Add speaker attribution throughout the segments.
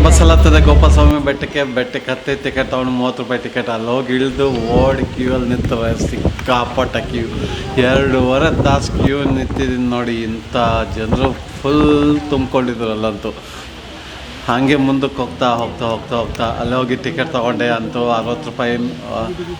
Speaker 1: ಬಸ್ಸಲ್ಲಿ ಹತ್ತದೆ ಗೋಪಾಲಸ್ವಾಮಿ ಬೆಟ್ಟಕ್ಕೆ ಹತ್ತಿ ಟಿಕೆಟ್ ತೊಗೊಂಡು 30 ರೂಪಾಯಿ ಟಿಕೆಟ್. ಅಲ್ಲಿ ಹೋಗಿ ಇಳಿದು ಓಡಿ ಕ್ಯೂವಲ್ಲಿ ನಿಂತವೆ. ಸಿಕ್ಕಾಪಟ್ಟ ಕ್ಯೂ, 2.5 ತಾಸು ಕ್ಯೂ ನಿಂತಿದ್ದೀನಿ ನೋಡಿ. ಇಂಥ ಜನರು ಫುಲ್ ತುಂಬಿಕೊಂಡಿದ್ರು ಅಲ್ಲಂತೂ. ಹಾಗೆ ಮುಂದಕ್ಕೆ ಹೋಗ್ತಾ ಅಲ್ಲಿ ಹೋಗಿ ಟಿಕೆಟ್ ತೊಗೊಂಡೆ. ಅಂತೂ 60 ರೂಪಾಯಿ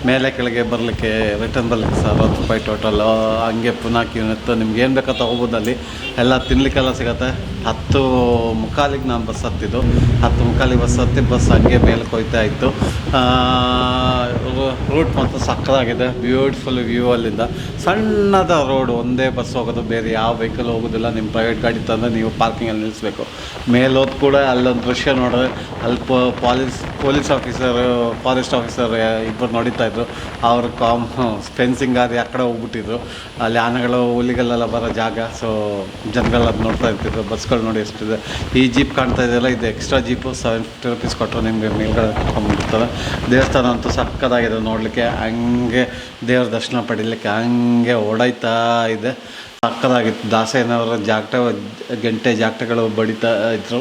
Speaker 1: ಮೇಲೆ ಕೆಳಗೆ ಬರಲಿಕ್ಕೆ, ರಿಟರ್ನ್ ಬರಲಿಕ್ಕೆ ಸರ್ 60 ರೂಪಾಯಿ ಟೋಟಲ್. ಹಂಗೆ ಪುನಃ ಕ್ಯೂ ನಿಂತು ನಿಮ್ಗೆ ಏನು ಬೇಕೋ ತೊಗೋಬೋದು. ಅಲ್ಲಿ ಎಲ್ಲ ತಿನ್ನಲಿಕ್ಕೆಲ್ಲ ಸಿಗುತ್ತೆ. 10:45 ನಾನು ಬಸ್ ಹತ್ತಿದ್ದು. 10:45 ಬಸ್ ಹತ್ತಿ ಬಸ್ ಹಂಗೆ ಮೇಲಕ್ಕೆ ಹೋಗ್ತಾ ಇತ್ತು. ರೂಟ್ ಮಾತ್ರ ಸಕ್ಕತ್ತಾಗಿದೆ, ಬ್ಯೂಟಿಫುಲ್ ವ್ಯೂ. ಅಲ್ಲಿಂದ ಸಣ್ಣದ ರೋಡು, ಒಂದೇ ಬಸ್ ಹೋಗೋದು, ಬೇರೆ ಯಾವ ವೆಹಿಕಲ್ ಹೋಗೋದಿಲ್ಲ. ನಿಮ್ಮ ಪ್ರೈವೇಟ್ ಗಾಡಿ ತಂದರೆ ನೀವು ಪಾರ್ಕಿಂಗಲ್ಲಿ ನಿಲ್ಲಿಸ್ಬೇಕು. ಮೇಲೋದು ಕೂಡ ಅಲ್ಲೊಂದು ದೃಶ್ಯ ನೋಡಿದ್ರೆ, ಅಲ್ಲಿ ಪೊಲೀಸ್ ಆಫೀಸರ್, ಫಾರೆಸ್ಟ್ ಆಫೀಸರ್ ಇಬ್ಬರು ನೋಡಿತಾಯಿದ್ರು. ಅವರು ಫೆನ್ಸಿಂಗ್ ಆಗಿ ಆ ಕಡೆ ಹೋಗ್ಬಿಟ್ಟಿದ್ರು. ಅಲ್ಲಿ ಆನೆಗಳು, ಹುಲಿಗಳೆಲ್ಲ ಬರೋ ಜಾಗ. ಸೊ ಜನಗಳು ಅದು ನೋಡ್ತಾ ಇರ್ತಿದ್ರು. ಬಸ್ಗಳು ನೋಡಿ ಎಷ್ಟಿದೆ. ಈ ಜೀಪ್ ಕಾಣ್ತಾ ಇದೆಯಲ್ಲ, ಇದು ಎಕ್ಸ್ಟ್ರಾ ಜೀಪು. 750 ರೂಪೀಸ್ ಕೊಟ್ಟರು ನಿಮಗೆ ಮೇಲ್ಗಡೆ ಕರ್ಕೊಂಡ್ಬಿಡ್ತಾರೆ. ದೇವಸ್ಥಾನ ಅಂತೂ ಸಕ್ಕತ್ತಾಗಿದೆ ನೋಡಲಿಕ್ಕೆ. ಹಂಗೆ ದೇವ್ರ ದರ್ಶನ ಪಡೀಲಿಕ್ಕೆ ಹಂಗೆ ಓಡಾಯ್ತಾ ಇದೆ. ಸಕ್ಕತ್ತಾಗಿತ್ತು. ದಾಸಯ್ಯನವರ ಗಂಟೆ ಜಾಗಟೆಗಳು ಬಡಿತಾ ಇದ್ರು.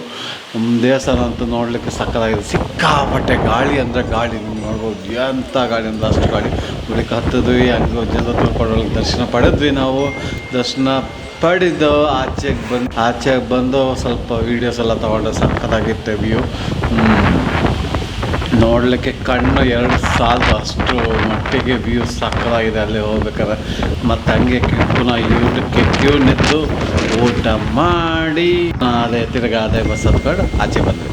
Speaker 1: ದೇವಸ್ಥಾನ ಅಂತೂ ನೋಡಲಿಕ್ಕೆ ಸಕ್ಕತ್ತಾಗಿದೆ. ಸಿಕ್ಕಾಪಟ್ಟೆ ಗಾಳಿ ಅಂದರೆ ಗಾಳಿ, ನೀವು ನೋಡ್ಬೋದು. ಎಂಥ ಗಾಳಿ ಅಂದರೆ ಅಷ್ಟು ಗಾಳಿ. ಬಳಿಕ ಹತ್ತಿದ್ವಿ, ಹಂಗೆ ಜನ ತಿಳ್ಕೊಳ್ಳೋಕೆ ದರ್ಶನ ಪಡೆದ್ವಿ. ನಾವು ದರ್ಶನ ಪಡೆದು ಆಚೆಗೆ ಬಂದು ಸ್ವಲ್ಪ ವೀಡಿಯೋಸ್ ಎಲ್ಲ ತೊಗೊಂಡು ಸಕ್ಕತ್ತಾಗಿತ್ತು ವ್ಯೂ. ನೋಡಲಿಕ್ಕೆ ಕಣ್ಣು 2 ಸಾಲದು ಅಷ್ಟು ಮಟ್ಟಿಗೆ ವ್ಯೂ ಸಕ್ಕತ್ತಾಗಿದೆ ಅಲ್ಲಿ ಹೋಗ್ಬೇಕಾದ್ರೆ. ಮತ್ತು ಹಂಗೆ ಪುನಃ ಊಟಕ್ಕೆ ಕ್ಯೂ ನಿಂತು ಊಟ ಮಾಡಿ ಅದೇ ತಿರ್ಗಾ ಅದೇ ಬಸ್ ಹತ್ಕೊಂಡು ಆಚೆ ಬಂದ್ವಿ.